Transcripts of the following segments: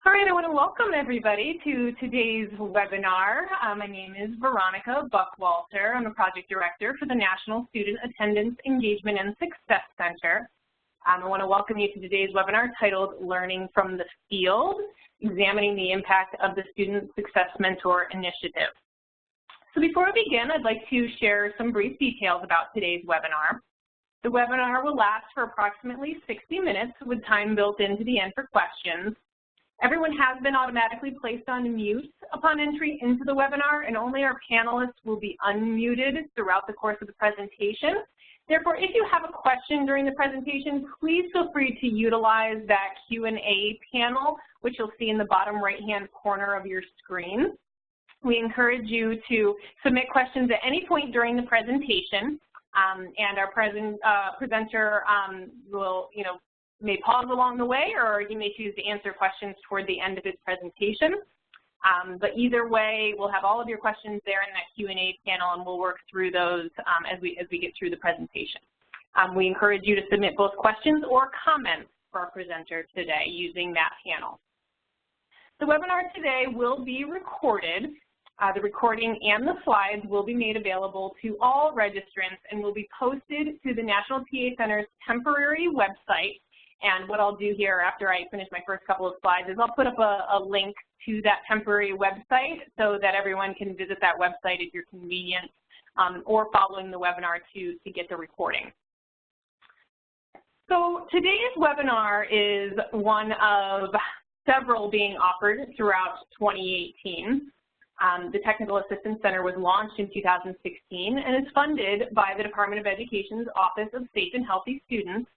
All right, I want to welcome everybody to today's webinar. My name is Veronica Buckwalter. I'm a project director for the National Student Attendance Engagement and Success Center. I want to welcome you to today's webinar titled Learning from the Field, Examining the Impact of the Student Success Mentor Initiative. So before we begin, I'd like to share some brief details about today's webinar. The webinar will last for approximately 60 minutes with time built into the end for questions. Everyone has been automatically placed on mute upon entry into the webinar, and only our panelists will be unmuted throughout the course of the presentation. Therefore, if you have a question during the presentation, please feel free to utilize that Q&A panel, which you'll see in the bottom right-hand corner of your screen. We encourage you to submit questions at any point during the presentation, and our presenter will, may pause along the way, or you may choose to answer questions toward the end of his presentation. But either way, we'll have all of your questions there in that Q&A panel, and we'll work through those as we get through the presentation. We encourage you to submit both questions or comments for our presenter today using that panel. The webinar today will be recorded. The recording and the slides will be made available to all registrants and will be posted to the National TA Center's temporary website. And what I'll do here after I finish my first couple of slides is I'll put up a link to that temporary website so that everyone can visit that website at your convenience or following the webinar to get the recording. So today's webinar is one of several being offered throughout 2018. The Technical Assistance Center was launched in 2016 and is funded by the Department of Education's Office of Safe and Healthy Students.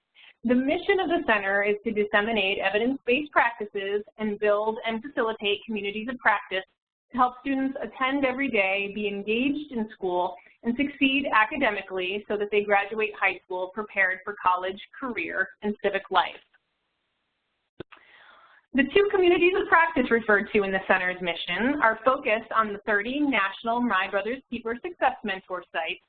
The mission of the center is to disseminate evidence-based practices and build and facilitate communities of practice to help students attend every day, be engaged in school, and succeed academically so that they graduate high school prepared for college, career, and civic life. The two communities of practice referred to in the center's mission are focused on the 30 national My Brother's Keeper Success Mentor sites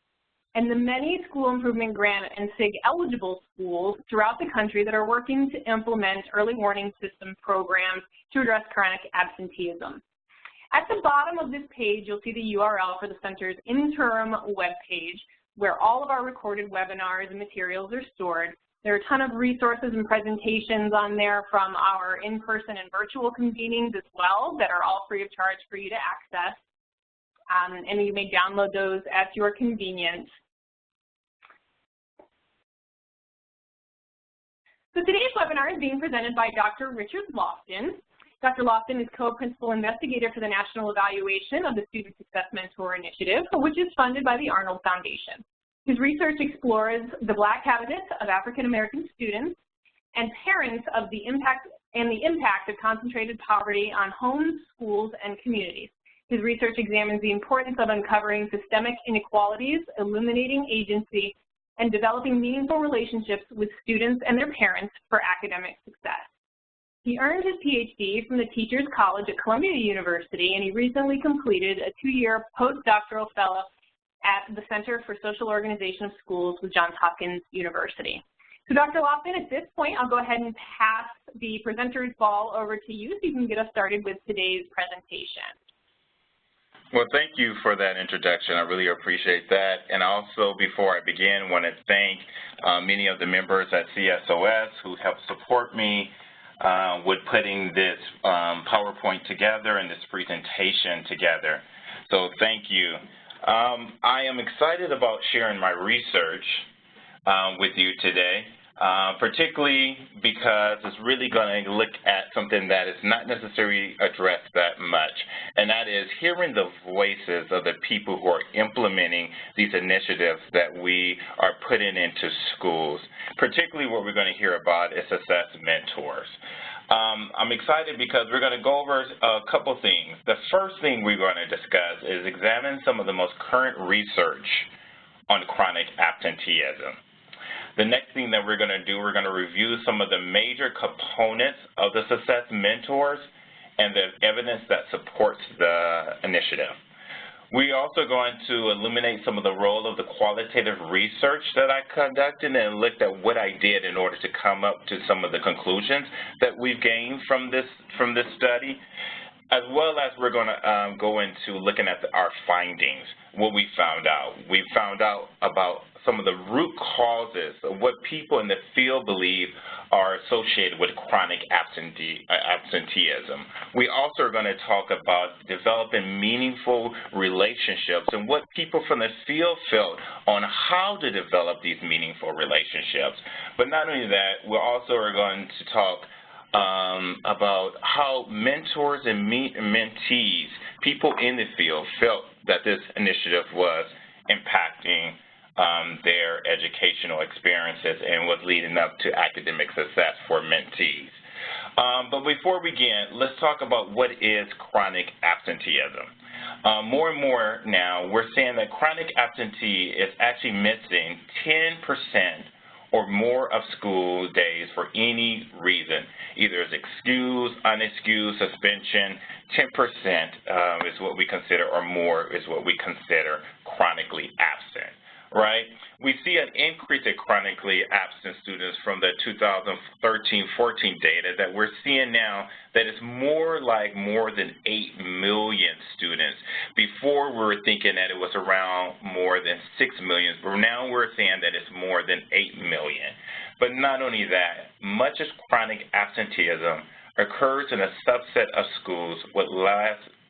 and the many school improvement grant and SIG eligible schools throughout the country that are working to implement early warning system programs to address chronic absenteeism. At the bottom of this page, you'll see the URL for the center's interim webpage, where all of our recorded webinars and materials are stored. There are a ton of resources and presentations on there from our in-person and virtual convenings as well that are all free of charge for you to access. And you may download those at your convenience. So today's webinar is being presented by Dr. Richard Lofton. Dr. Lofton is co-principal investigator for the National Evaluation of the Student Success Mentor Initiative, which is funded by the Arnold Foundation. His research explores the Black habitats of African American students and parents of the impact of concentrated poverty on homes, schools, and communities. His research examines the importance of uncovering systemic inequalities, illuminating agency, and developing meaningful relationships with students and their parents for academic success. He earned his PhD from the Teachers College at Columbia University, and he recently completed a 2-year postdoctoral fellow at the Center for Social Organization of Schools with Johns Hopkins University. So Dr. Lofton, at this point, I'll go ahead and pass the presenter's ball over to you so you can get us started with today's presentation. Well, thank you for that introduction. I really appreciate that. And also, before I begin, I want to thank many of the members at CSOS who helped support me with putting this PowerPoint together and this presentation together. So thank you. I am excited about sharing my research with you today, particularly because it's really going to look at something that is not necessarily addressed that much, and that is hearing the voices of the people who are implementing these initiatives that we are putting into schools. Particularly what we're going to hear about is success mentors. I'm excited because we're going to go over a couple things. The first thing we're going to discuss is examine some of the most current research on chronic absenteeism. The next thing that we're going to do, we're going to review some of the major components of the success mentors and the evidence that supports the initiative. We're also going to illuminate some of the role of the qualitative research that I conducted and looked at what I did in order to come up to some of the conclusions that we've gained from this study, as well as we're going to go into looking at our findings, what we found out. We found out about some of the root causes of what people in the field believe are associated with chronic absenteeism. We also are going to talk about developing meaningful relationships and what people from the field felt on how to develop these meaningful relationships. But not only that, we also are going to talk about how mentors and mentees, people in the field, felt that this initiative was impacting their educational experiences and was leading up to academic success for mentees. But before we begin, let's talk about what is chronic absenteeism. More and more now, we're saying that chronic absentee is actually missing 10% or more of school days for any reason, either as excused, unexcused, suspension. 10% is what we consider, or more is what we consider chronically absent, right? We see an increase in chronically absent students from the 2013-14 data that we're seeing now that it's more like more than 8 million students. Before we were thinking that it was around more than 6 million, but now we're saying that it's more than 8 million. But not only that, much of chronic absenteeism occurs in a subset of schools with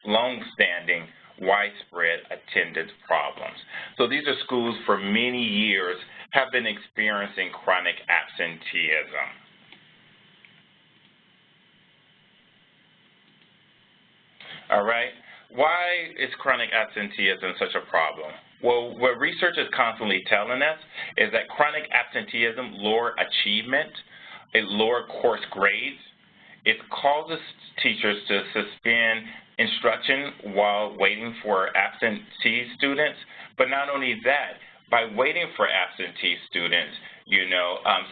long-standing widespread attendance problems. So these are schools for many years have been experiencing chronic absenteeism. All right, why is chronic absenteeism such a problem? Well, what research is constantly telling us is that chronic absenteeism lower achievement, it lower course grades, it causes teachers to suspend instruction while waiting for absentee students. But not only that, by waiting for absentee students,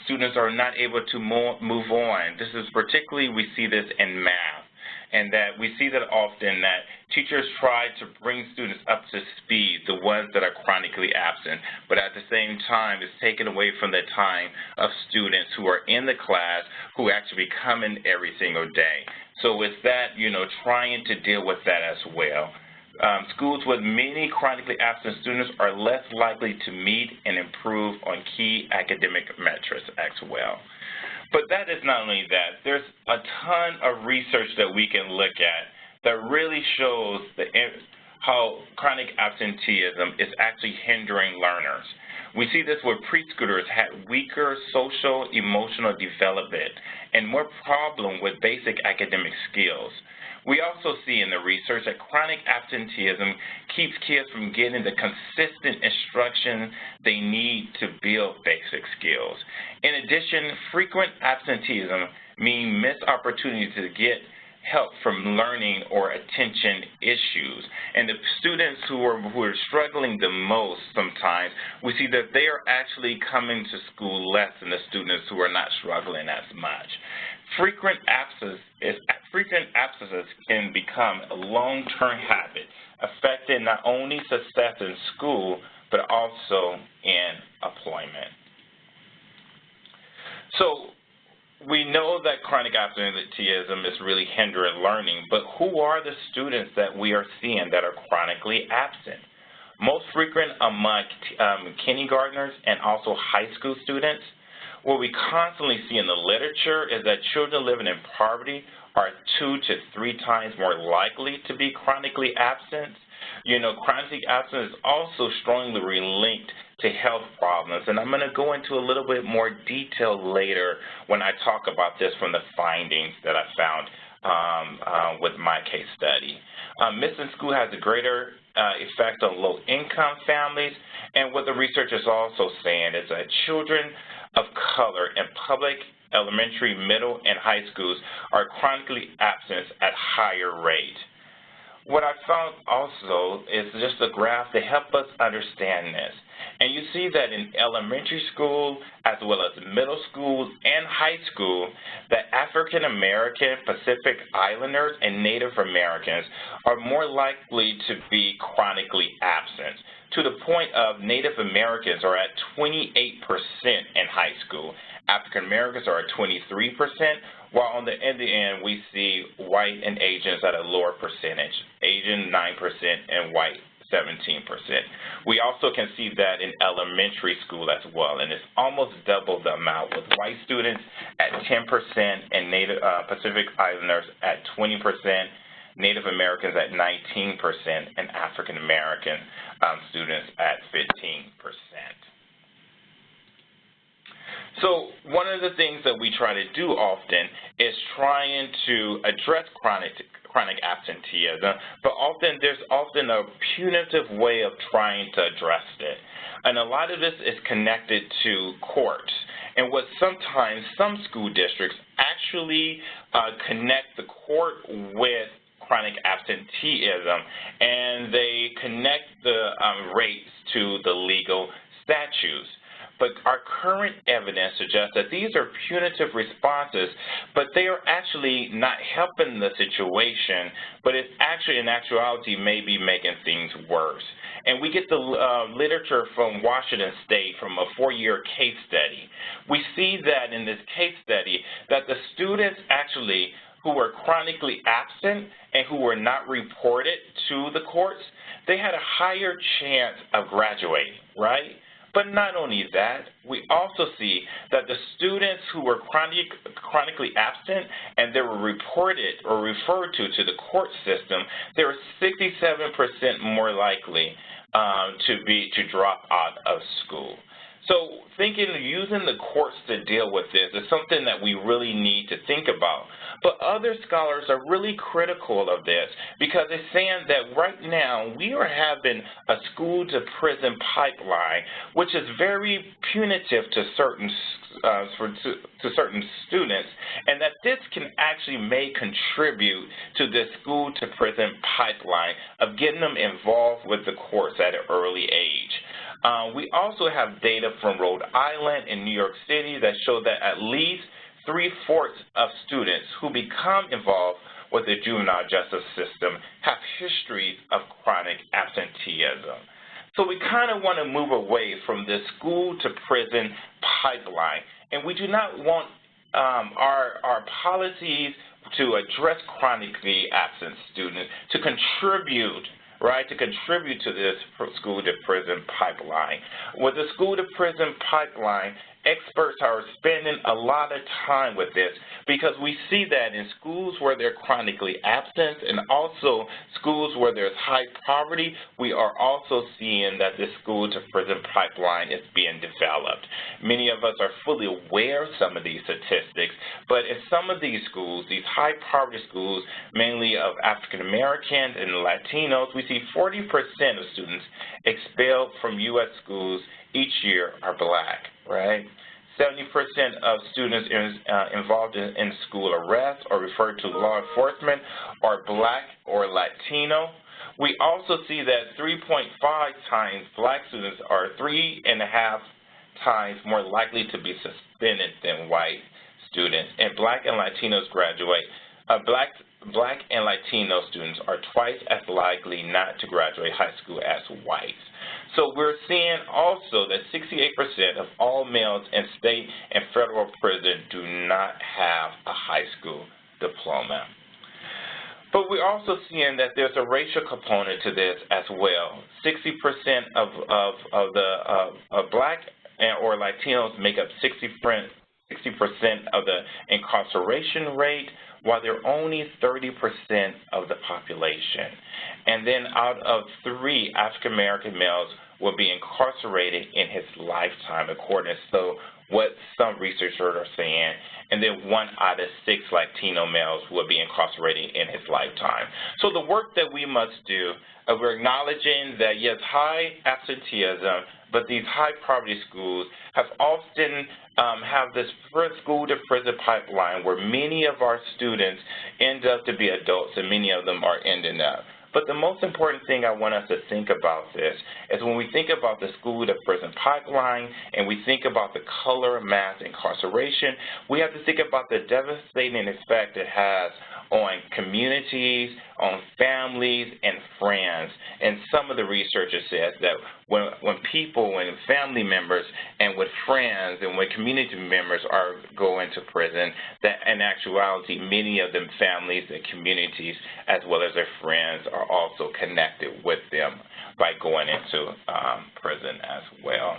students are not able to move on. This is particularly, we see this in math, and that we see that often that teachers try to bring students up to speed, the ones that are chronically absent, but at the same time it's taken away from the time of students who are in the class who actually come in every single day. So it's that, trying to deal with that as well. Schools with many chronically absent students are less likely to meet and improve on key academic metrics as well. But that is not only that. There's a ton of research that we can look at that really shows how chronic absenteeism is actually hindering learners. We see this where preschoolers had weaker social, emotional development and more problem with basic academic skills. We also see in the research that chronic absenteeism keeps kids from getting the consistent instruction they need to build basic skills. In addition, frequent absenteeism means missed opportunities to get help from learning or attention issues. And the students who are struggling the most sometimes, we see that they are actually coming to school less than the students who are not struggling as much. Frequent absences can become a long-term habit, affecting not only success in school, but also in employment. So we know that chronic absenteeism is really hindering learning, but who are the students that we are seeing that are chronically absent? Most frequent among kindergartners and also high school students. What we constantly see in the literature is that children living in poverty are 2 to 3 times more likely to be chronically absent. Chronic absence is also strongly linked to health problems, and I'm going to go into a little bit more detail later when I talk about this from the findings that I found with my case study. Missing school has a greater effect on low-income families, and what the research is also saying is that children of color in public, elementary, middle, and high schools are chronically absent at higher rate. what I found also is just a graph to help us understand this. And you see that in elementary school, as well as middle school and high school, that African American, Pacific Islanders, and Native Americans are more likely to be chronically absent, to the point of Native Americans are at 28% in high school. African Americans are at 23%, while on the end we see white and Asians at a lower percentage, Asian 9% and white 17%. We also can see that in elementary school as well, and it's almost double the amount, with white students at 10% and Native Pacific Islanders at 20%, Native Americans at 19%, and African American students at 15%. So one of the things that we try to do often is trying to address chronic absenteeism, but there's often a punitive way of trying to address it. And a lot of this is connected to courts. And what sometimes some school districts actually connect the court with chronic absenteeism, and they connect the rates to the legal statutes. But our current evidence suggests that these are punitive responses, but they are actually not helping the situation, but it's actually, in actuality, maybe making things worse. And we get the literature from Washington State from a 4-year case study. We see that in this case study that the students actually who were chronically absent and who were not reported to the courts, they had a higher chance of graduating, right? But not only that, we also see that the students who were chronically absent and they were reported or referred to the court system, they were 67% more likely to drop out of school. So using the courts to deal with this is something that we really need to think about. But other scholars are really critical of this because they're saying that right now we are having a school-to-prison pipeline, which is very punitive to certain students, and that this can actually may contribute to the school-to-prison pipeline of getting them involved with the courts at an early age. We also have data from Rhode Island and New York City that show that at least 3/4 of students who become involved with the juvenile justice system have histories of chronic absenteeism. So we kind of want to move away from this school-to-prison pipeline, and we do not want our policies to address chronically absent students to contribute to this school-to-prison pipeline. With the school-to-prison pipeline, experts are spending a lot of time with this because we see that in schools where they're chronically absent and also schools where there's high poverty, we are also seeing that this school-to-prison pipeline is being developed. Many of us are fully aware of some of these statistics, but in some of these schools, these high poverty schools, mainly of African Americans and Latinos, we see 40% of students expelled from U.S. schools each year are Black, right? 70% of students involved in school arrests or referred to law enforcement are Black or Latino. We also see that 3.5 times Black students are 3.5 times more likely to be suspended than white students. And Black and Latinos graduate. Black and Latino students are twice as likely not to graduate high school as whites. So we're seeing also that 68% of all males in state and federal prison do not have a high school diploma. But we're also seeing that there's a racial component to this as well. 60% of Black or Latinos make up 60% of the incarceration rate, while they're only 30% of the population. And then out of 3 African American males will be incarcerated in his lifetime, according to what some researchers are saying. And then 1 out of 6 Latino males will be incarcerated in his lifetime. So the work that we must do, we're acknowledging that, yes, high absenteeism, but these high poverty schools have often have this school-to-prison pipeline where many of our students end up to be adults and many of them are ending up But the most important thing I want us to think about this is when we think about the school-to-prison pipeline and we think about the color of mass incarceration, we have to think about the devastating effect it has on communities, on families, and friends. And some of the research says that when people, when family members, and with friends, and when community members are going to prison, that in actuality, many of them families and communities, as well as their friends, are also connected with them by going into prison as well.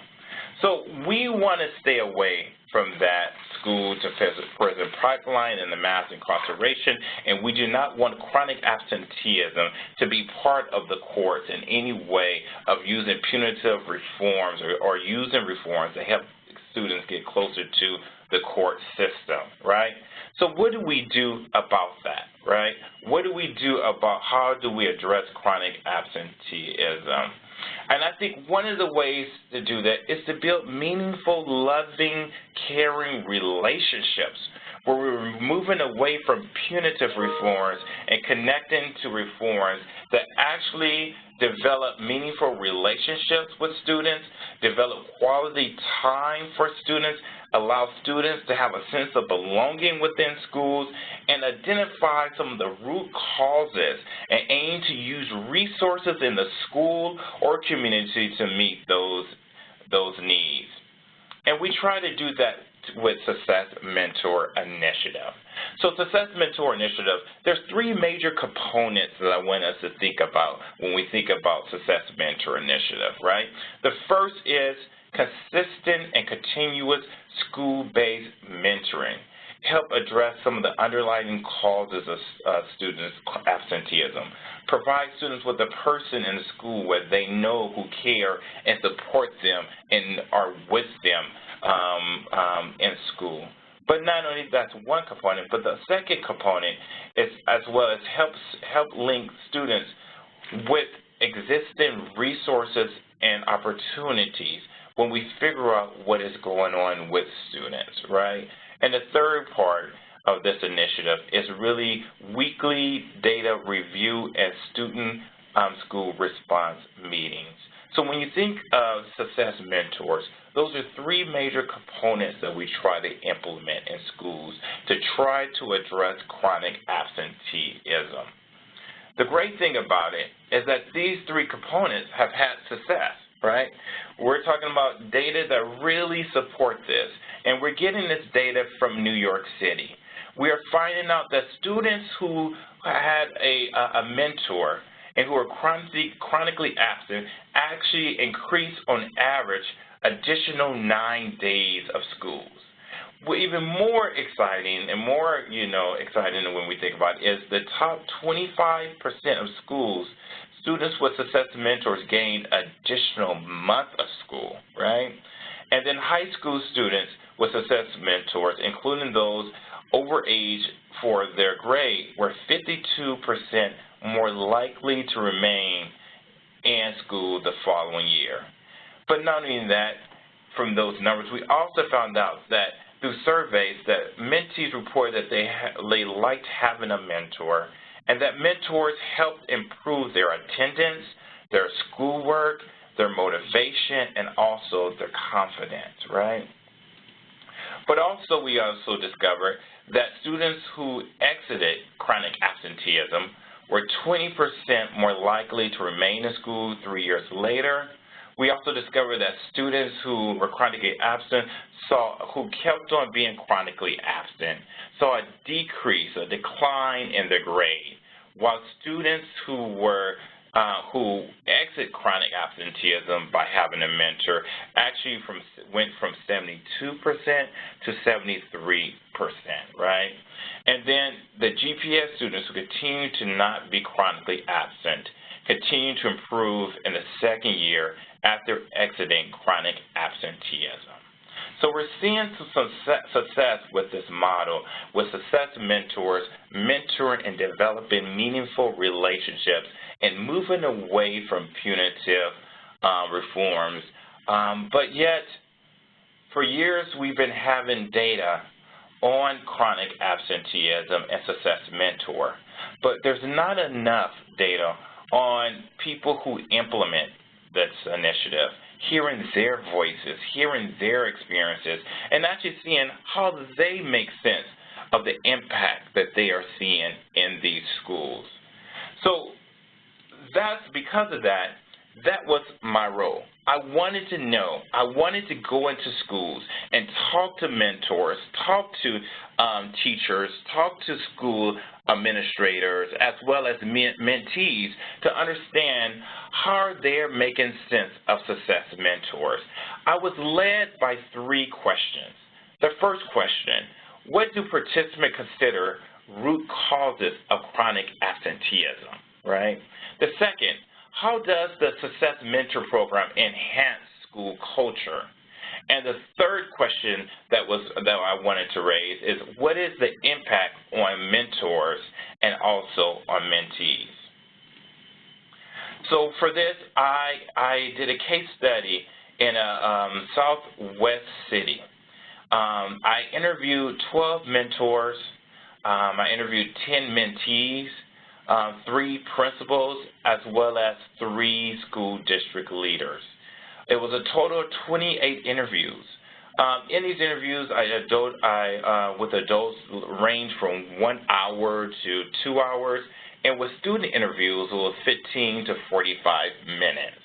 So we want to stay away from that school-to-prison pipeline and the mass incarceration, and we do not want chronic absenteeism to be part of the courts in any way of using punitive reforms or using reforms to help students get closer to the court system, right? So what do we do about that, right? What do we do about how do we address chronic absenteeism? And I think one of the ways to do that is to build meaningful, loving, caring relationships where we're moving away from punitive reforms and connecting to reforms that actually develop meaningful relationships with students, develop quality time for students, allow students to have a sense of belonging within schools, and identify some of the root causes and aim to use resources in the school or community to meet those needs. And we try to do that with Success Mentor Initiative. So Success Mentor Initiative, there's three major components that I want us to think about when we think about Success Mentor Initiative, right? The first is consistent and continuous school-based mentoring. Help address some of the underlying causes of students' absenteeism. Provide students with a person in the school where they know, who care, and support them and are with them in school. But not only that's one component, but the second component is as well as help link students with existing resources and opportunities when we figure out what is going on with students, right? And the third part of this initiative is really weekly data review and student school response meetings. So when you think of Success Mentors, those are three major components that we try to implement in schools to try to address chronic absenteeism. The great thing about it is that these three components have had success, right? We're talking about data that really support this, and we're getting this data from New York City. We are finding out that students who had a mentor and who are chronically absent actually increase on average additional 9 days of schools. Well, even more exciting and more, exciting when we think about it is the top 25% of schools, students with Success Mentors gained additional month of school, right? And then high school students with Success Mentors, including those over age for their grade, were 52% more likely to remain in school the following year. But not only that, from those numbers, we also found out that through surveys that mentees report that they liked having a mentor, and that mentors helped improve their attendance, their schoolwork, their motivation, and also their confidence, right? But also we also discovered that students who exited chronic absenteeism were 20% more likely to remain in school 3 years later. We also discovered that students who were chronically absent who kept on being chronically absent saw a decline in their grade, while students who exit chronic absenteeism by having a mentor actually went from 72% to 73%, right? And then the GPS students who continue to not be chronically absent continue to improve in the second year after exiting chronic absenteeism. So we're seeing some success with this model, with Success Mentors mentoring and developing meaningful relationships and moving away from punitive reforms. But yet, for years we've been having data on chronic absenteeism and Success Mentor, but there's not enough data on people who implement this initiative, hearing their voices, hearing their experiences, and actually seeing how they make sense of the impact that they are seeing in these schools. So that's because of that, that was my role. I wanted to know, I wanted to go into schools and talk to mentors, talk to teachers, talk to school administrators, as well as mentees to understand how they're making sense of success mentors. I was led by 3 questions. The first question, what do participants consider root causes of chronic absenteeism, right? The second, how does the Success Mentor Program enhance school culture? And the third question that I wanted to raise is, what is the impact on mentors and also on mentees? So for this, I did a case study in a southwest city. I interviewed 12 mentors. I interviewed 10 mentees, 3 principals, as well as 3 school district leaders. It was a total of 28 interviews. In these interviews, with adults range from 1 hour to 2 hours, and with student interviews, it was 15 to 45 minutes.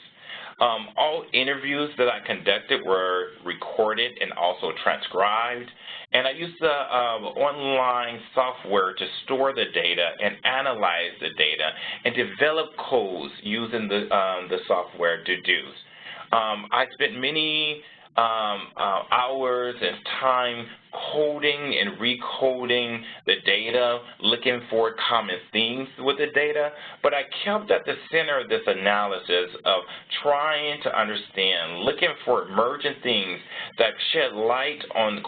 All interviews that I conducted were recorded and also transcribed, and I used the online software to store the data and analyze the data and develop codes using the software to do. I spent many hours and time coding and recoding the data, looking for common themes with the data, but I kept at the center of this analysis of trying to understand, looking for emergent things that shed light on the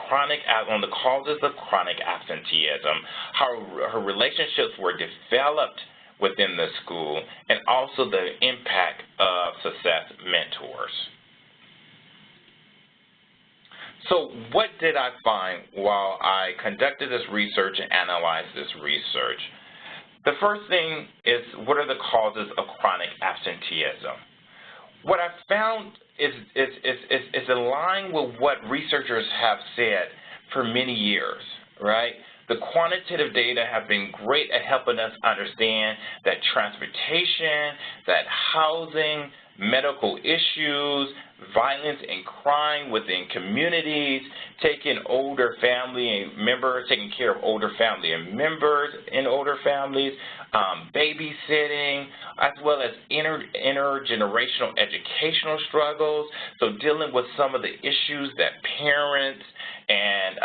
causes of chronic absenteeism, how her relationships were developed within the school, and also the impact of success mentors. So what did I find while I conducted this research and analyzed this research? The first thing is, what are the causes of chronic absenteeism? What I found is in line with what researchers have said for many years, right? The quantitative data have been great at helping us understand that transportation, that housing, medical issues, violence and crime within communities, taking care of older family members in older families, babysitting, as well as intergenerational educational struggles, so dealing with some of the issues that parents and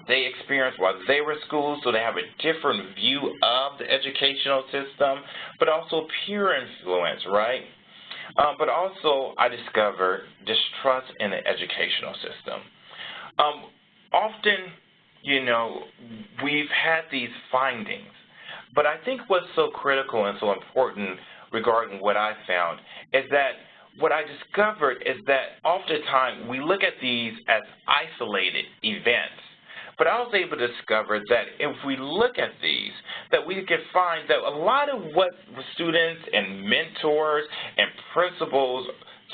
they experienced while they were in school, so they have a different view of the educational system, but also peer influence, right? But also, I discovered distrust in the educational system. Often, you know, we've had these findings, but I think what's so critical and so important regarding what I found is that what I discovered is that oftentimes we look at these as isolated events. But I was able to discover that if we look at these, that we can find that a lot of what students and mentors and principals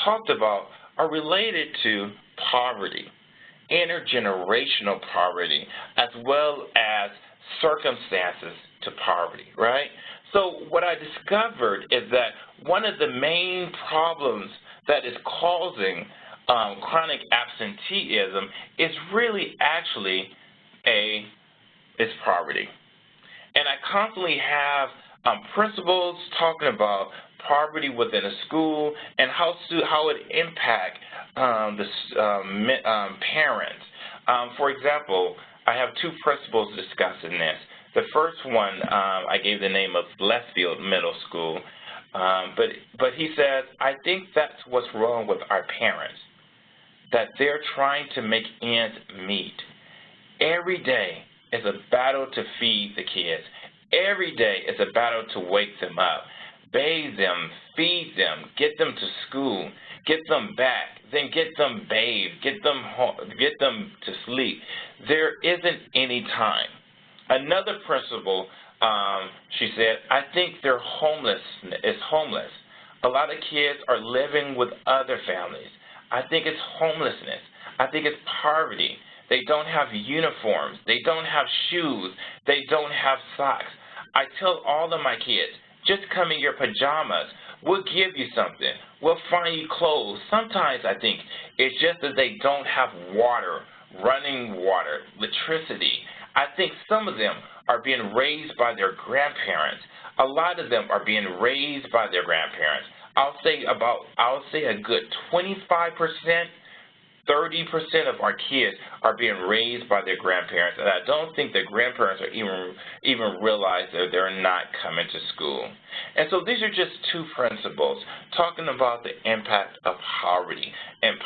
talked about are related to poverty, intergenerational poverty, as well as circumstances to poverty, right? So what I discovered is that one of the main problems that is causing chronic absenteeism is really actually is poverty. And I constantly have principals talking about poverty within a school and how it impacts parents. For example, I have 2 principals discussing this. The first one, I gave the name of Lestfield Middle School, but he says, I think that's what's wrong with our parents, that they're trying to make ends meet. Every day is a battle to feed the kids. Every day is a battle to wake them up, bathe them, feed them, get them to school, get them back, then get them bathed, get them home, get them to sleep. There isn't any time. Another principal She said, I think they're homeless. A lot of kids are living with other families. I think it's homelessness. I think it's poverty. They don't have uniforms. They don't have shoes. They don't have socks. I tell all of my kids, just come in your pajamas. We'll give you something. We'll find you clothes. Sometimes I think it's just that they don't have water, running water, electricity. I think some of them are being raised by their grandparents. A lot of them are being raised by their grandparents. I'll say a good 25%, 30% of our kids are being raised by their grandparents, and I don't think the grandparents are even realize that they're not coming to school. And so these are just two principles talking about the impact of poverty. And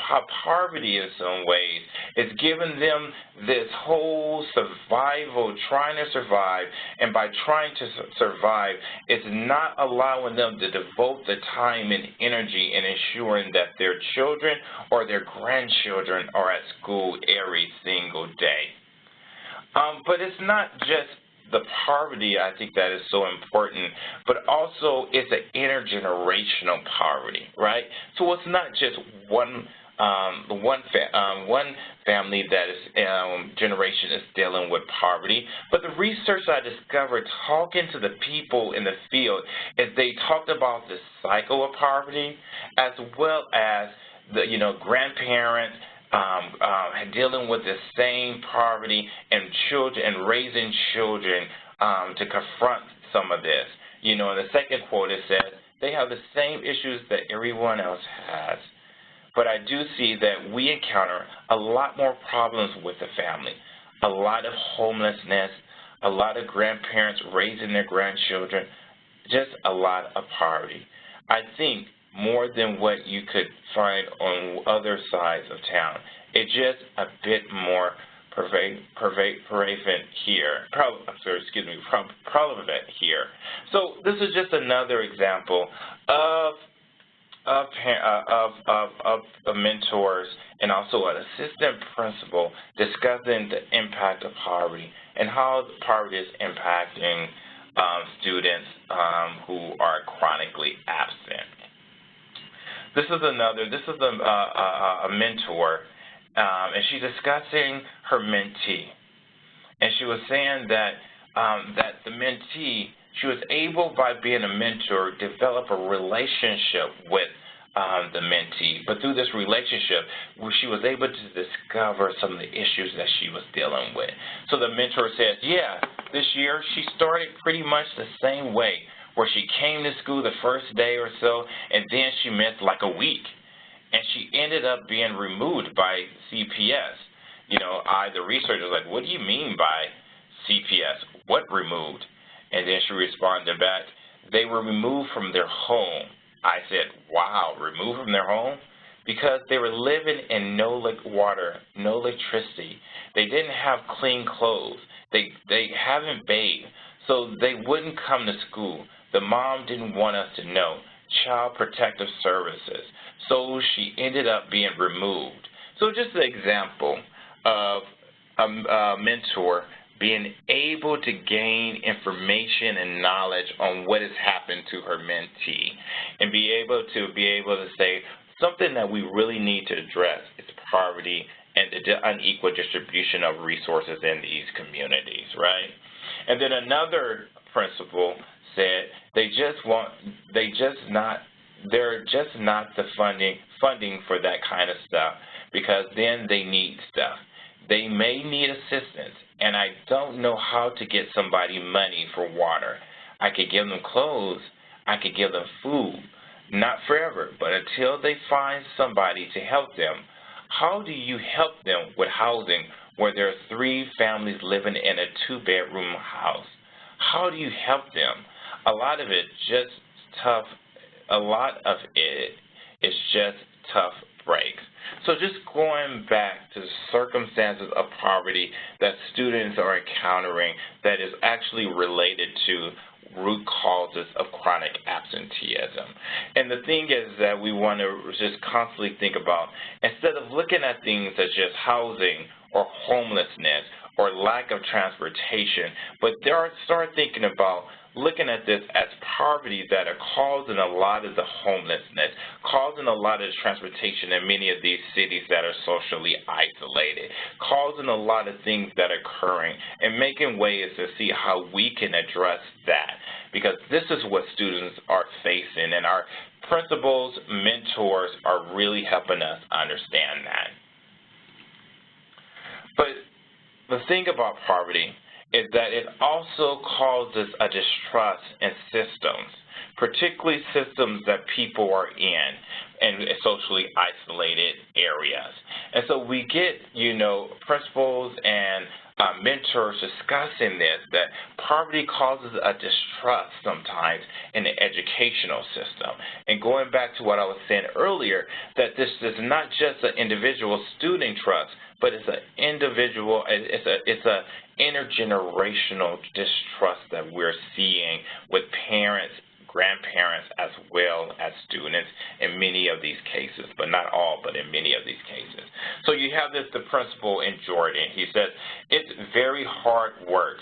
poverty in some ways is giving them this whole survival, trying to survive, and by trying to survive, it's not allowing them to devote the time and energy in ensuring that their children or their grandchildren are at school every single day. But it's not just the poverty, I think, that is so important, but also it's an intergenerational poverty, right? So it's not just one family that is generation is dealing with poverty, but the research I discovered talking to the people in the field is they talked about the cycle of poverty as well as the grandparents dealing with the same poverty and children and raising children to confront some of this. In the second quote it says, they have the same issues that everyone else has. But I do see that we encounter a lot more problems with the family, a lot of homelessness, a lot of grandparents raising their grandchildren, just a lot of poverty. I think more than what you could find on other sides of town. It's just a bit more prevalent here. Prevalent here. So this is just another example of mentors and also an assistant principal discussing the impact of poverty and how poverty is impacting students who are chronically absent. This is a mentor, and she's discussing her mentee, and she was saying that the mentee, she was able, by being a mentor, develop a relationship with the mentee. But through this relationship, she was able to discover some of the issues that she was dealing with. So the mentor says, yeah, this year she started pretty much the same way, where she came to school the first day or so, and then she missed like a week. And she ended up being removed by CPS. The researcher was like, what do you mean by CPS? What removed? And then she responded back, they were removed from their home. I said, wow, removed from their home? Because they were living in no water, no electricity. They didn't have clean clothes. They haven't bathed, so they wouldn't come to school. The mom didn't want us to know. Child Protective Services. So she ended up being removed. So just an example of a mentor being able to gain information and knowledge on what has happened to her mentee and be able to say something that we really need to address is poverty and the unequal distribution of resources in these communities, right? And then another principal said they're just not the funding for that kind of stuff, because then they need stuff. They may need assistance, and I don't know how to get somebody money for water. I could give them clothes, I could give them food, not forever, but until they find somebody to help them. How do you help them with housing where there are 3 families living in a 2-bedroom house? How do you help them? A lot of it is just tough breaks. So just going back to the circumstances of poverty that students are encountering that is actually related to root causes of chronic absenteeism. And the thing is that we want to just constantly think about, instead of looking at things such as housing or homelessness or lack of transportation, but start thinking about looking at this as poverty that are causing a lot of the homelessness, causing a lot of the transportation in many of these cities that are socially isolated, causing a lot of things that are occurring, and making ways to see how we can address that. Because this is what students are facing, and our principals, mentors are really helping us understand that. But the thing about poverty is that it also causes a distrust in systems, particularly systems that people are in socially isolated areas. And so we get, principals and mentors discussing this, that poverty causes a distrust sometimes in the educational system. And going back to what I was saying earlier, that this is not just an individual student trust, but it's an individual, it's a intergenerational distrust that we're seeing with parents, grandparents, as well as students in many of these cases, but not all, but in many of these cases. So you have the principal in Jordan. He says, it's very hard work,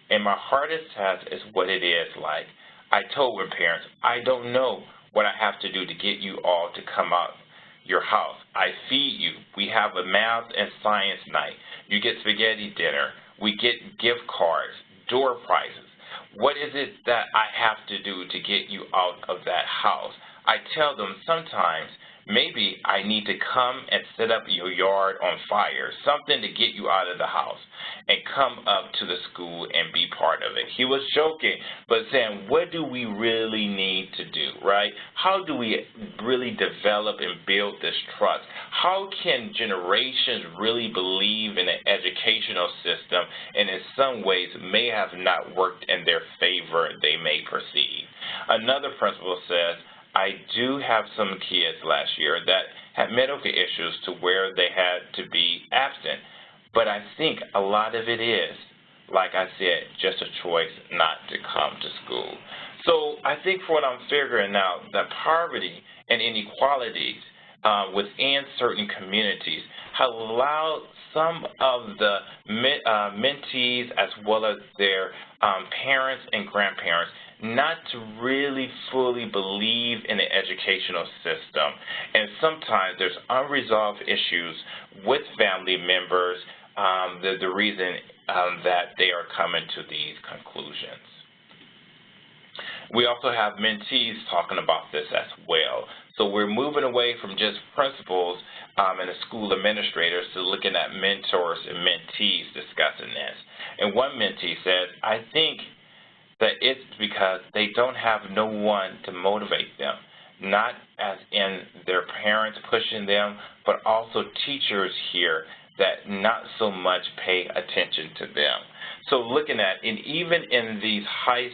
and my hardest task is what it is like. I told my parents, I don't know what I have to do to get you all to come out your house. I feed you. We have a math and science night. You get spaghetti dinner. We get gift cards, door prizes. What is it that I have to do to get you out of that house? I tell them sometimes maybe I need to come and set up your yard on fire, something to get you out of the house and come up to the school and be part of it. He was joking, but saying, what do we really need to do, right? How do we really develop and build this trust? How can generations really believe in an educational system and in some ways may have not worked in their favor, they may perceive? Another principal says, I do have some kids last year that had medical issues to where they had to be absent, but I think a lot of it is, like I said, just a choice not to come to school. So I think for what I'm figuring out, that poverty and inequalities within certain communities have allowed some of the mentees as well as their parents and grandparents not to really fully believe in the educational system. And sometimes there's unresolved issues with family members, the reason that they are coming to these conclusions. We also have mentees talking about this as well. So we're moving away from just principals and the school administrators to looking at mentors and mentees discussing this. And one mentee said, I think that it's because they don't have no one to motivate them, not as in their parents pushing them, but also teachers here that not so much pay attention to them. So looking at, and even in these high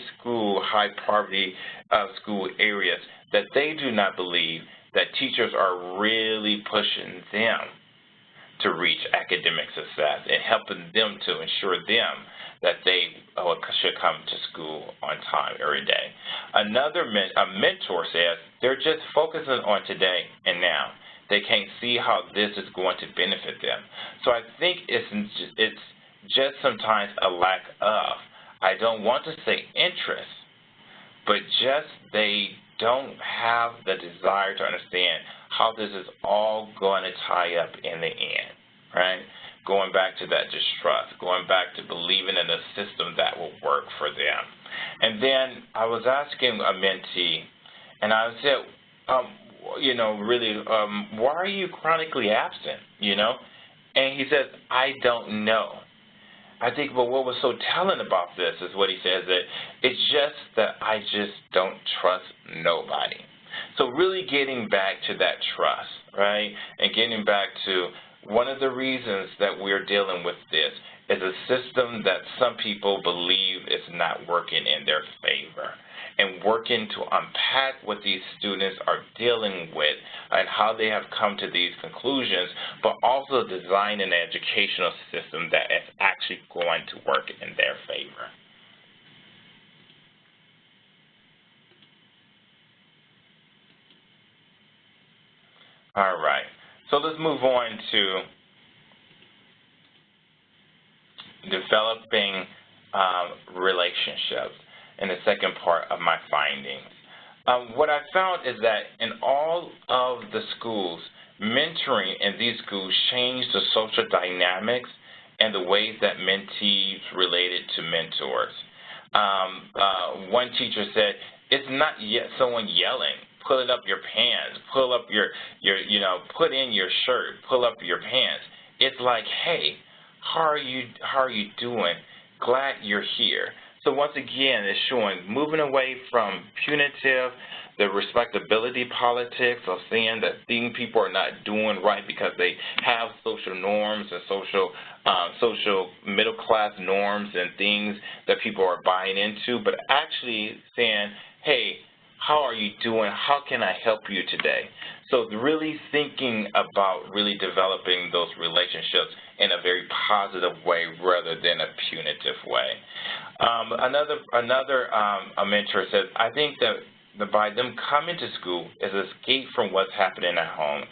poverty school areas, that they do not believe that teachers are really pushing them to reach academic success and helping them to ensure them that they should come to school on time every day. Another mentor says they're just focusing on today and now. They can't see how this is going to benefit them. So I think it's just sometimes a lack of, I don't want to say interest, but just they don't have the desire to understand how this is all going to tie up in the end, right? Going back to that distrust, going back to believing in a system that will work for them. And then I was asking a mentee, and I said, why are you chronically absent, And he says, I don't know. I think, but what was so telling about this is what he says, that it's just that I just don't trust nobody. So really getting back to that trust, right, and getting back to one of the reasons that we're dealing with this is a system that some people believe is not working in their favor, and working to unpack what these students are dealing with and how they have come to these conclusions, but also design an educational system that is actually going to work in their favor. All right, so let's move on to developing relationships in the second part of my findings. What I found is that in all of the schools, mentoring in these schools changed the social dynamics and the ways that mentees related to mentors. One teacher said, it's not yet someone yelling, pull it up your pants, pull up your put in your shirt, pull up your pants. It's like, hey, how are you doing? Glad you're here. So once again, it's showing moving away from punitive, the respectability politics of saying that these people are not doing right because they have social norms and social middle-class norms and things that people are buying into, but actually saying, hey, how are you doing? How can I help you today? So really thinking about really developing those relationships in a very positive way rather than a punitive way. A mentor says, I think that by them coming to school is an escape from what's happening at home.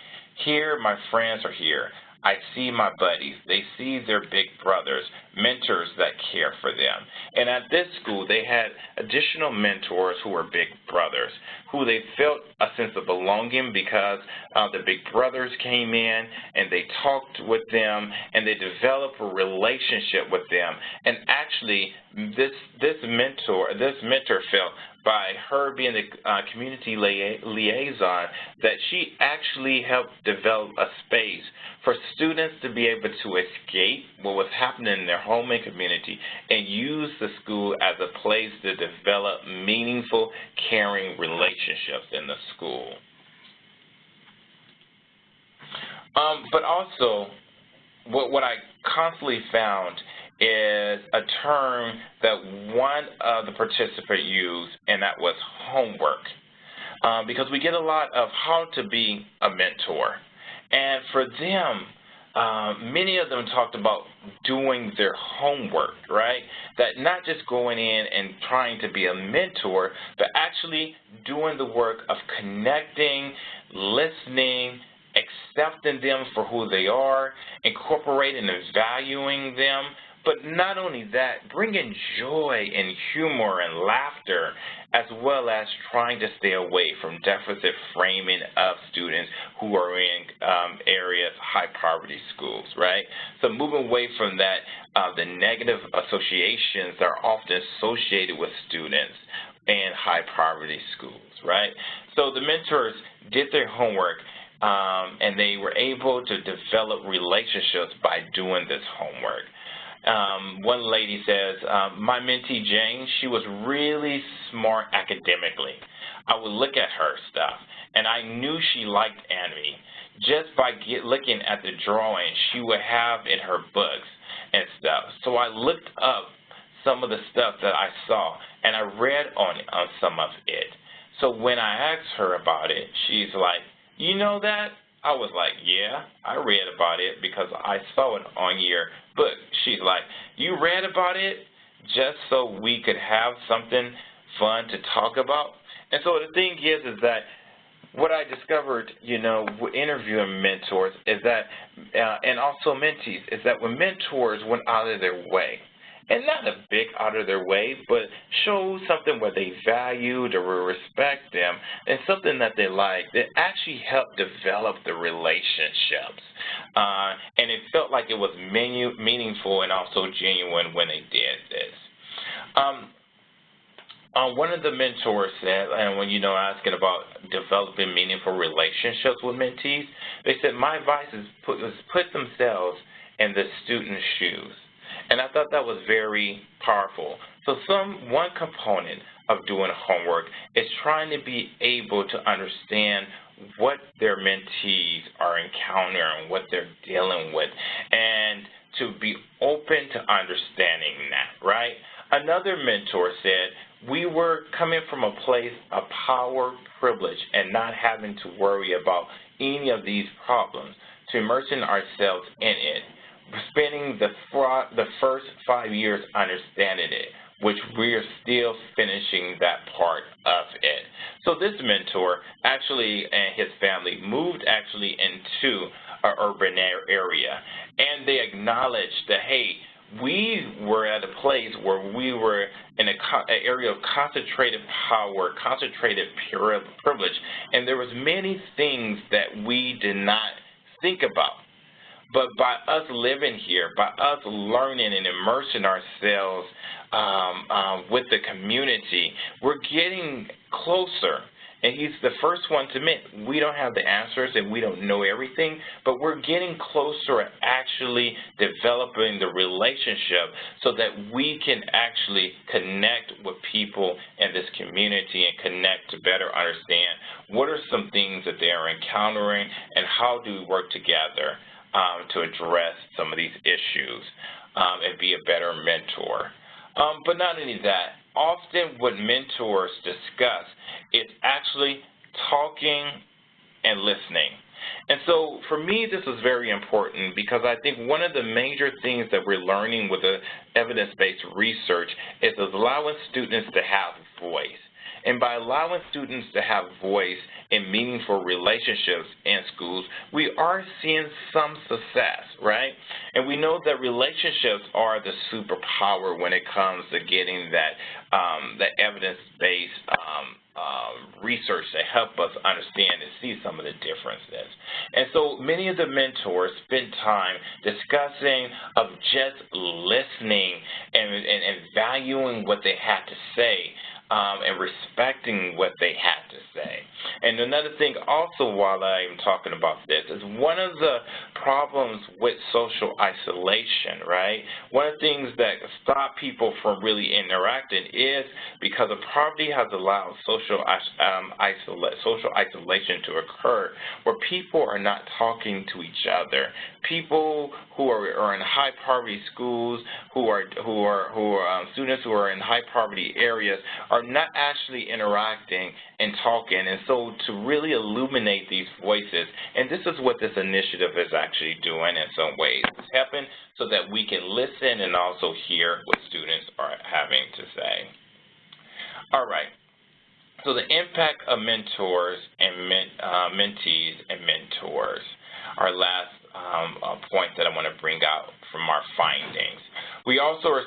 Here, my friends are here. I see my buddies. They see their big brothers, mentors that care for them. And at this school, they had additional mentors who were big brothers, who they felt a sense of belonging because the big brothers came in and they talked with them and they developed a relationship with them. And actually, this mentor felt by her being the community liaison that she actually helped develop a space for students to be able to escape what was happening in their home and community and use the school as a place to develop meaningful, caring relationships in the school. But also, what I constantly found is a term that one of the participants used, and that was homework. Because we get a lot of how to be a mentor. And for them, many of them talked about doing their homework, right? That not just going in and trying to be a mentor, but actually doing the work of connecting, listening, accepting them for who they are, incorporating and valuing them. But not only that, bringing joy and humor and laughter, as well as trying to stay away from deficit framing of students who are in areas, high poverty schools, right? So moving away from that, the negative associations that are often associated with students in high poverty schools, right? So the mentors did their homework, and they were able to develop relationships by doing this homework. One lady says, my mentee Jane, she was really smart academically. I would look at her stuff, and I knew she liked anime. Just by looking at the drawings she would have in her books and stuff. So I looked up some of the stuff that I saw, and I read on some of it. So when I asked her about it, she's like, you know that? I was like, yeah, I read about it because I saw it on your book. She's like, you read about it just so we could have something fun to talk about? And so the thing is that what I discovered, interviewing mentors is that, and also mentees, is that when mentors went out of their way, and not a big out of their way, but show something where they valued or respect them and something that they like, that actually helped develop the relationships. And it felt like it was meaningful and also genuine when they did this. One of the mentors said, and when asking about developing meaningful relationships with mentees, they said, my advice is put themselves in the student's shoes. And I thought that was very powerful. So one component of doing homework is trying to be able to understand what their mentees are encountering, what they're dealing with, and to be open to understanding that, right? Another mentor said, we were coming from a place of power, privilege, and not having to worry about any of these problems, to immersing ourselves in it, spending the first 5 years understanding it, which we are still finishing that part of it. So this mentor actually and his family moved actually into an urban area, and they acknowledged that, hey, we were at a place where we were in an area of concentrated power, concentrated privilege, and there was many things that we did not think about. But by us living here, by us learning and immersing ourselves with the community, we're getting closer. And he's the first one to admit we don't have the answers and we don't know everything, but we're getting closer at actually developing the relationship so that we can actually connect with people in this community and connect to better understand what are some things that they are encountering and how do we work together to address some of these issues and be a better mentor. But not only that, often what mentors discuss is actually talking and listening. And so for me, this is very important because I think one of the major things that we're learning with the evidence-based research is allowing students to have voice. And by allowing students to have voice in meaningful relationships in schools, we are seeing some success, right? And we know that relationships are the superpower when it comes to getting that evidence-based research to help us understand and see some of the differences. And so many of the mentors spend time discussing of just listening and valuing what they have to say. And respecting what they have to say. And another thing also while I'm talking about this is one of the problems with social isolation, right? One of the things that stop people from really interacting is because of poverty has allowed social isolation to occur where people are not talking to each other. People who are in high poverty schools, who are students who are in high poverty areas are not actually interacting and talking. And so to really illuminate these voices, and this is what this initiative is actually doing in some ways, it's helping so that we can listen and also hear what students are having to say. All right. So the impact of mentors and mentees and mentors, our last point that I want to bring out from our findings. We also are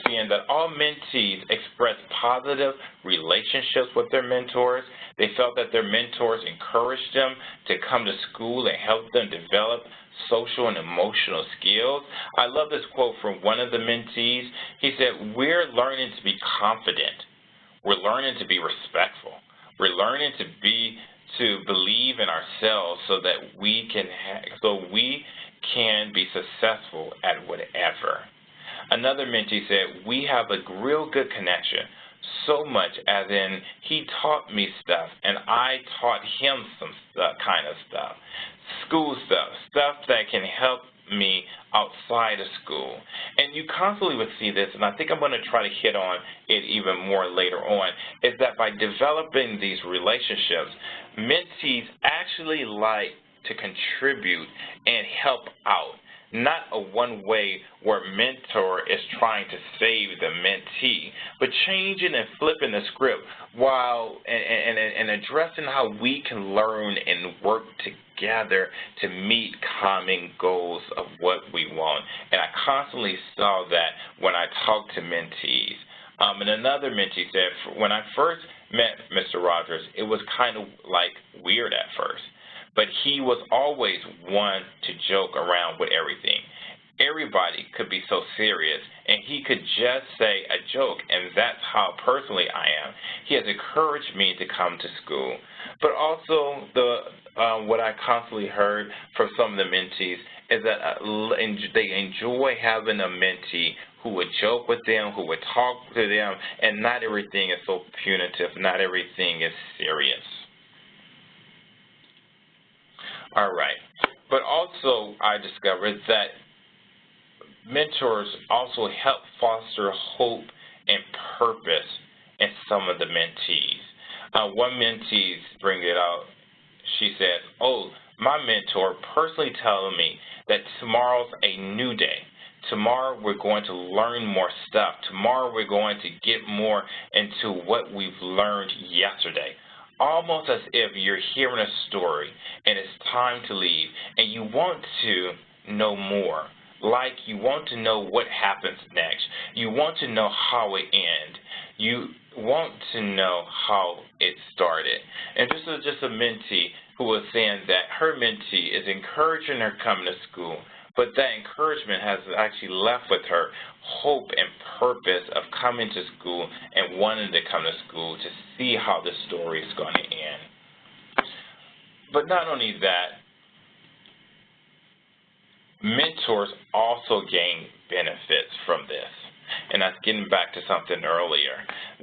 seeing that all mentees express positive relationships with their mentors. They felt that their mentors encouraged them to come to school and help them develop social and emotional skills. I love this quote from one of the mentees. He said, "We're learning to be confident. We're learning to be respectful. We're learning to believe in ourselves so that we can be successful at whatever." Another mentee said, "We have a real good connection, so much as in he taught me stuff and I taught him some kind of stuff, school stuff that can help me outside of school." And you constantly would see this, and I think I'm going to try to hit on it even more later on, is that by developing these relationships, mentees actually like to contribute and help out. Not a one way where mentor is trying to save the mentee, but changing and flipping the script while and addressing how we can learn and work together to meet common goals of what we want. And I constantly saw that when I talked to mentees. And another mentee said, when I first met Mr. Rogers, it was kind of like weird at first. But he was always one to joke around with everything. Everybody could be so serious, and he could just say a joke, and that's how personally I am. He has encouraged me to come to school. But also, what I constantly heard from some of the mentees is that they enjoy having a mentee who would joke with them, who would talk to them, and not everything is so punitive, not everything is serious. All right. But also, I discovered that mentors also help foster hope and purpose in some of the mentees. One mentee bring it out. She said, "Oh, my mentor personally telling me that tomorrow's a new day. Tomorrow we're going to learn more stuff. Tomorrow we're going to get more into what we've learned yesterday." Almost as if you're hearing a story and it's time to leave and you want to know more like you want to know what happens next. You want to know how it ends. You want to know how it started. And this is just a mentee who was saying that her mentee is encouraging her coming to school, but that encouragement has actually left with her hope and purpose of coming to school and wanting to come to school to see how the story is going to end. But not only that, mentors also gain benefits from this. And that's getting back to something earlier,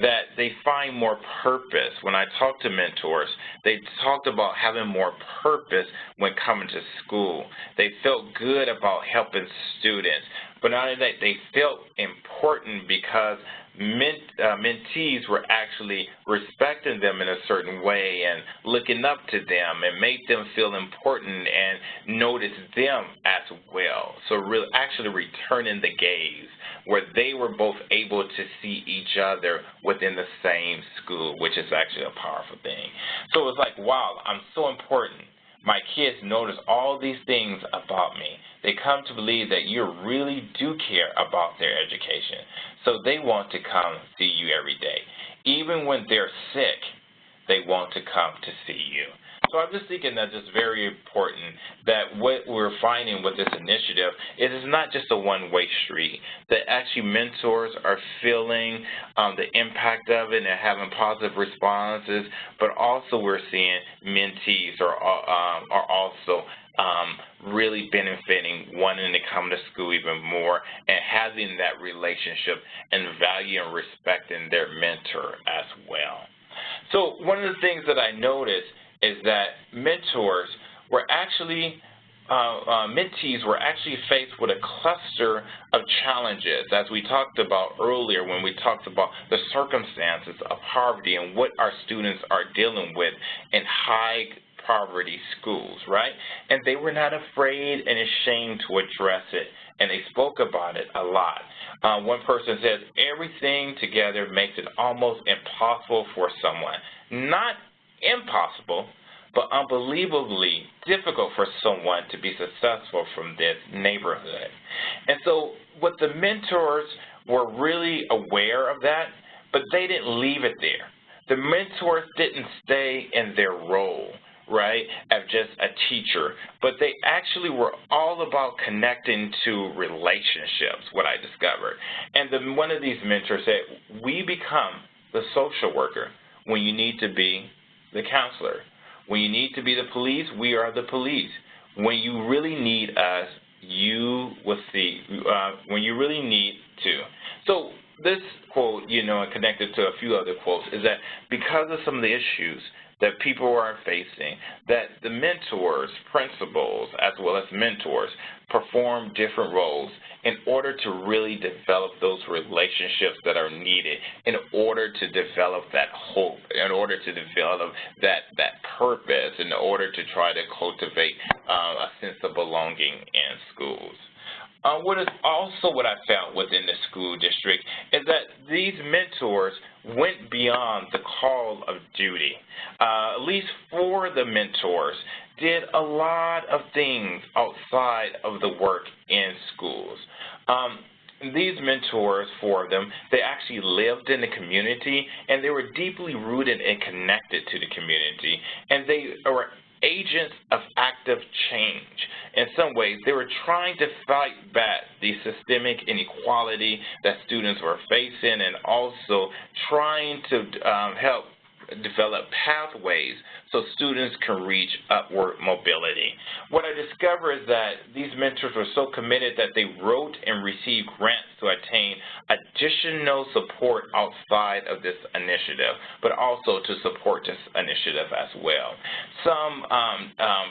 that they find more purpose. When I talked to mentors, they talked about having more purpose when coming to school. They felt good about helping students. But not only that, they felt important because mentees were actually respecting them in a certain way and looking up to them and made them feel important and notice them as well. So really actually returning the gaze, where they were both able to see each other within the same school, which is actually a powerful thing. So it's like, wow, I'm so important. My kids notice all these things about me. They come to believe that you really do care about their education. So they want to come see you every day. Even when they're sick, they want to come to see you. So I'm just thinking that it's very important that what we're finding with this initiative is it's not just a one-way street, that actually mentors are feeling the impact of it and having positive responses, but also we're seeing mentees are also really benefiting, wanting to come to school even more, and having that relationship and value and respecting their mentor as well. So one of the things that I noticed is that mentors were actually, mentees were actually faced with a cluster of challenges, as we talked about earlier when we talked about the circumstances of poverty and what our students are dealing with in high poverty schools, right? And they were not afraid and ashamed to address it, and they spoke about it a lot. One person says, everything together makes it almost impossible for someone. Not impossible, but unbelievably difficult for someone to be successful from this neighborhood. And so what the mentors were really aware of that, but they didn't leave it there. The mentors didn't stay in their role, right, as just a teacher, but they actually were all about connecting to relationships, what I discovered. And one of these mentors said, we become the social worker when you need to be the counselor. When you need to be the police, we are the police. When you really need us, you will see, when you really need to. So this quote, and connected to a few other quotes, is that because of some of the issues that people are facing, that the mentors, principals, as well as mentors, perform different roles in order to really develop those relationships that are needed, in order to develop that hope, in order to develop that purpose, in order to try to cultivate a sense of belonging in schools. What I found within the school district is that these mentors went beyond the call of duty. At least 4 of the mentors did a lot of things outside of the work in schools. These mentors, 4 of them, they actually lived in the community, and they were deeply rooted and connected to the community, and they were agents of active change. In some ways, they were trying to fight back the systemic inequality that students were facing, and also trying to help develop pathways so students can reach upward mobility. What I discovered is that these mentors were so committed that they wrote and received grants to attain additional support outside of this initiative, but also to support this initiative as well. Some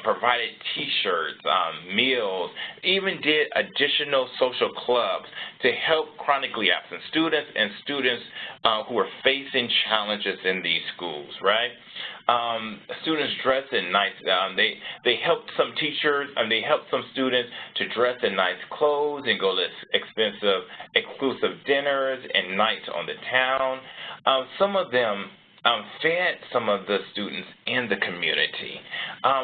provided T-shirts, meals, even did additional social clubs to help chronically absent students and students who are facing challenges in these schools, right? Students dress in nice, they helped some teachers, they helped some students to dress in nice clothes and go to expensive, exclusive dinners and nights on the town. Some of them fed some of the students in the community.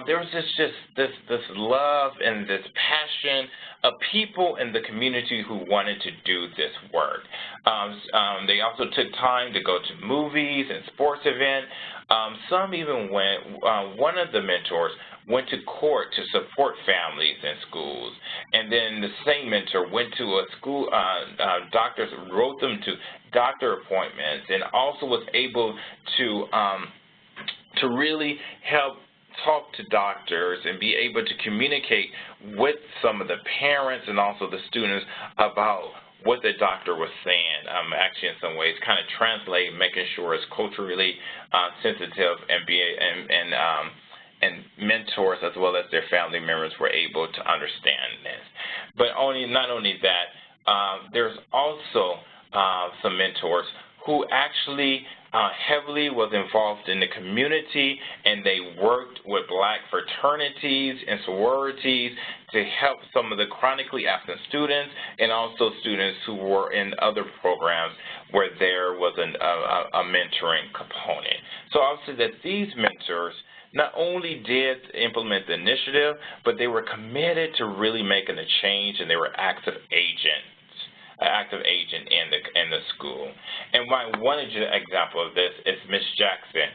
There was just this love and this passion of people in the community who wanted to do this work. They also took time to go to movies and sports events. Some even went, one of the mentors went to court to support families in schools. And then the same mentor went to a school, doctors wrote them to doctor appointments, and also was able to really help talk to doctors and be able to communicate with some of the parents and also the students about what the doctor was saying. Actually, in some ways, kind of translate, making sure it's culturally sensitive, and mentors as well as their family members were able to understand this. But not only that, there's also some mentors who actually heavily was involved in the community, and they worked with Black fraternities and sororities to help some of the chronically absent students and also students who were in other programs where there was a mentoring component. So I'll say that these mentors not only did implement the initiative, but they were committed to really making a change, and they were active agents. An active agent in the school. And one example of this is Ms. Jackson,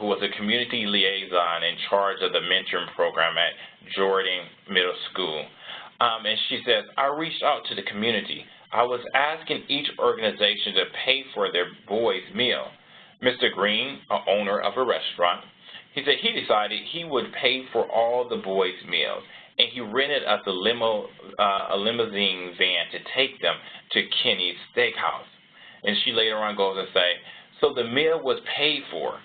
who was a community liaison in charge of the mentoring program at Jordan Middle School. And she says, I reached out to the community. I was asking each organization to pay for their boys' meal. Mr. Green, an owner of a restaurant, he said he decided he would pay for all the boys' meals, and he rented us a limousine van to take them to Kenny's Steakhouse. And she later on goes and say, so the meal was paid for.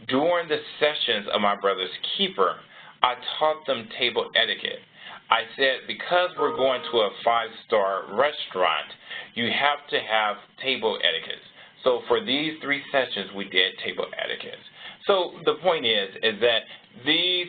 During the sessions of my brother's keeper, I taught them table etiquette. I said, because we're going to a 5-star restaurant, you have to have table etiquette. So for these 3 sessions, we did table etiquette. So the point is that these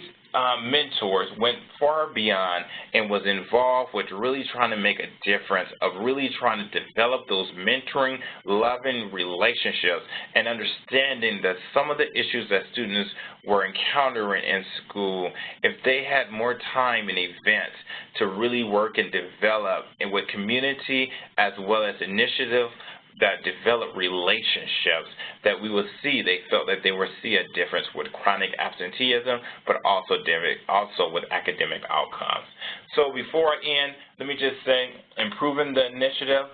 mentors went far beyond and was involved with really trying to make a difference, of really trying to develop those mentoring, loving relationships, and understanding that some of the issues that students were encountering in school, if they had more time and events to really work and develop and with community as well as initiative that develop relationships, that we will see, they felt that they would see a difference with chronic absenteeism, but also with academic outcomes. So before I end, let me just say, improving the initiative,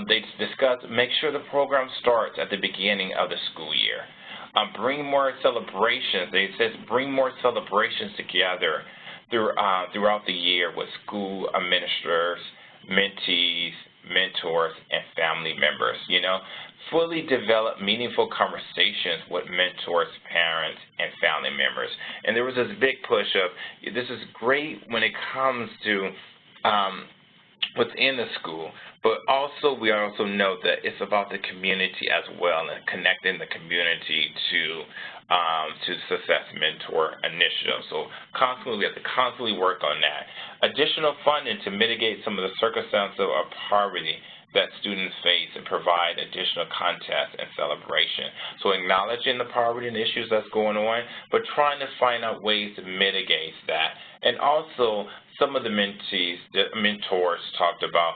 they discussed, make sure the program starts at the beginning of the school year. Bring more celebrations. They said bring more celebrations together throughout the year with school administrators, mentees, mentors, and family members. Fully develop meaningful conversations with mentors, parents, and family members. And there was this big push of, this is great when it comes to within the school, but also we also know that it's about the community as well, and connecting the community to Success Mentor Initiative. So we have to constantly work on that. Additional funding to mitigate some of the circumstances of poverty that students face and provide additional contests and celebration. So acknowledging the poverty and issues that's going on, but trying to find out ways to mitigate that. And also, some of the mentors talked about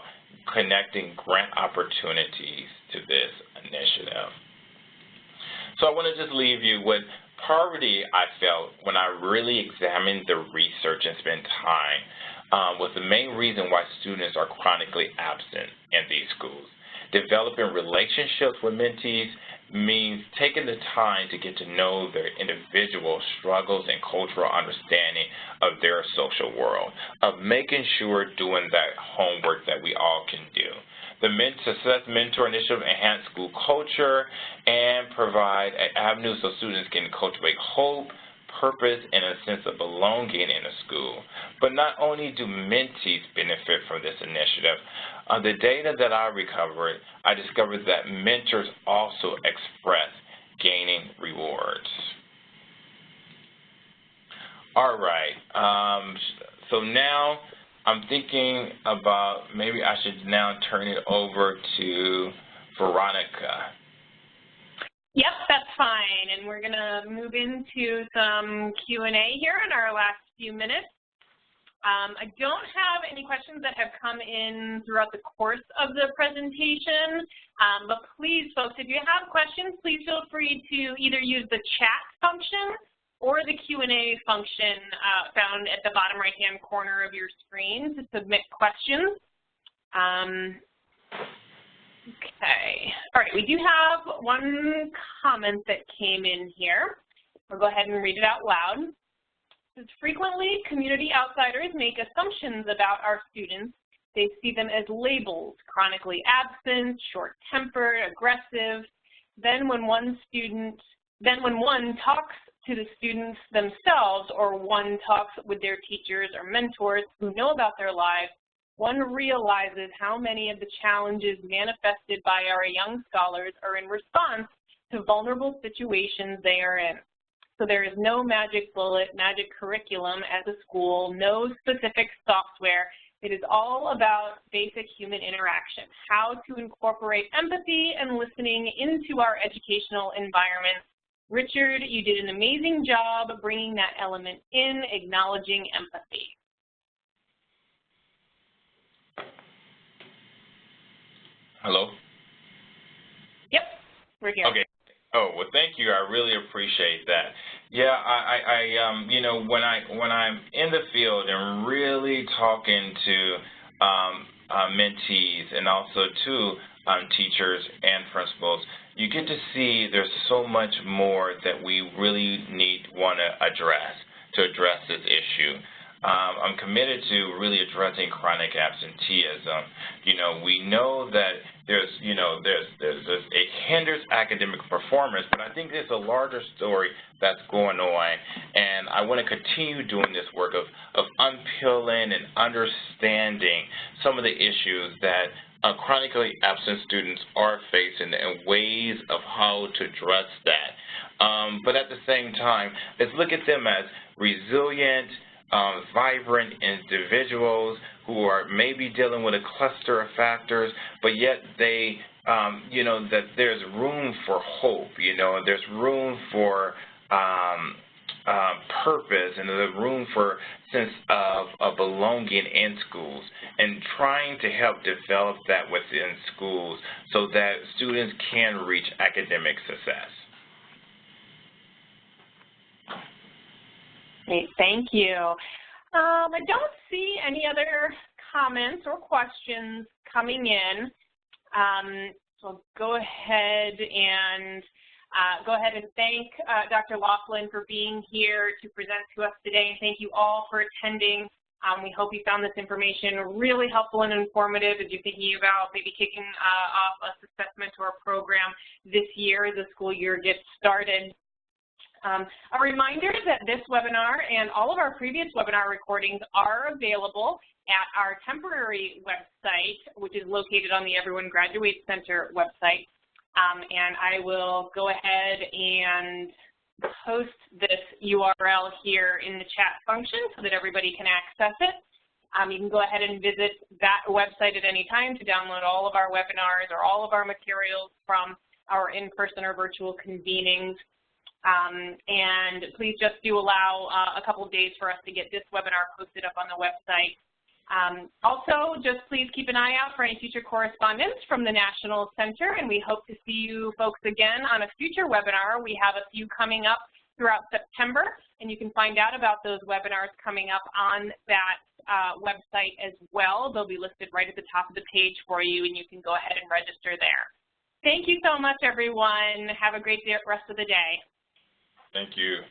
connecting grant opportunities to this initiative. So I want to just leave you with poverty. I felt when I really examined the research and spent time was the main reason why students are chronically absent in these schools. Developing relationships with mentees means taking the time to get to know their individual struggles and cultural understanding of their social world, of making sure doing that homework that we all can do. The Success Mentor Initiative enhance school culture and provide an avenue so students can cultivate hope, purpose, and a sense of belonging in a school. But not only do mentees benefit from this initiative, the data that I recovered, I discovered that mentors also express gaining rewards. All right, so now I'm thinking about maybe I should now turn it over to Veronica. Yep, that's fine, and we're going to move into some Q&A here in our last few minutes. I don't have any questions that have come in throughout the course of the presentation, but please, folks, if you have questions, please feel free to either use the chat function or the Q&A function found at the bottom right-hand corner of your screen to submit questions. Okay. All right, we do have one comment that came in here. We'll go ahead and read it out loud. It says, frequently, community outsiders make assumptions about our students. They see them as labels, chronically absent, short-tempered, aggressive. Then when one talks to the students themselves, or one talks with their teachers or mentors who know about their lives, one realizes how many of the challenges manifested by our young scholars are in response to vulnerable situations they are in. So there is no magic bullet, magic curriculum at the school, no specific software. It is all about basic human interaction, how to incorporate empathy and listening into our educational environment. Richard, you did an amazing job bringing that element in, acknowledging empathy. Hello? Yep, we're here. Okay. Oh, well, thank you. I really appreciate that. Yeah, you know, when I'm in the field and really talking to mentees and also to teachers and principals, you get to see there's so much more that we really want to address this issue. I'm committed to really addressing chronic absenteeism. You know, we know that it hinders academic performance, but I think there's a larger story that's going on, and I want to continue doing this work of unpeeling and understanding some of the issues that chronically absent students are facing and ways of how to address that. But at the same time, let's look at them as resilient, vibrant individuals who are maybe dealing with a cluster of factors, but yet they, you know, that there's room for hope, you know, there's room for purpose, and there's room for sense of belonging in schools, and trying to help develop that within schools so that students can reach academic success. Great, thank you. I don't see any other comments or questions coming in. So I'll go ahead and thank Dr. Laughlin for being here to present to us today, and thank you all for attending. We hope you found this information really helpful and informative as you're thinking about maybe kicking off a success mentor program this year as the school year gets started. A reminder that this webinar and all of our previous webinar recordings are available at our temporary website, which is located on the Everyone Graduates Center website. And I will go ahead and post this URL here in the chat function so that everybody can access it. You can go ahead and visit that website at any time to download all of our webinars or all of our materials from our in-person or virtual convenings. And please just do allow a couple of days for us to get this webinar posted up on the website. Also, just please keep an eye out for any future correspondence from the National Center, and we hope to see you folks again on a future webinar. We have a few coming up throughout September, and you can find out about those webinars coming up on that website as well. They'll be listed right at the top of the page for you, and you can go ahead and register there. Thank you so much, everyone. Have a great rest of the day. Thank you.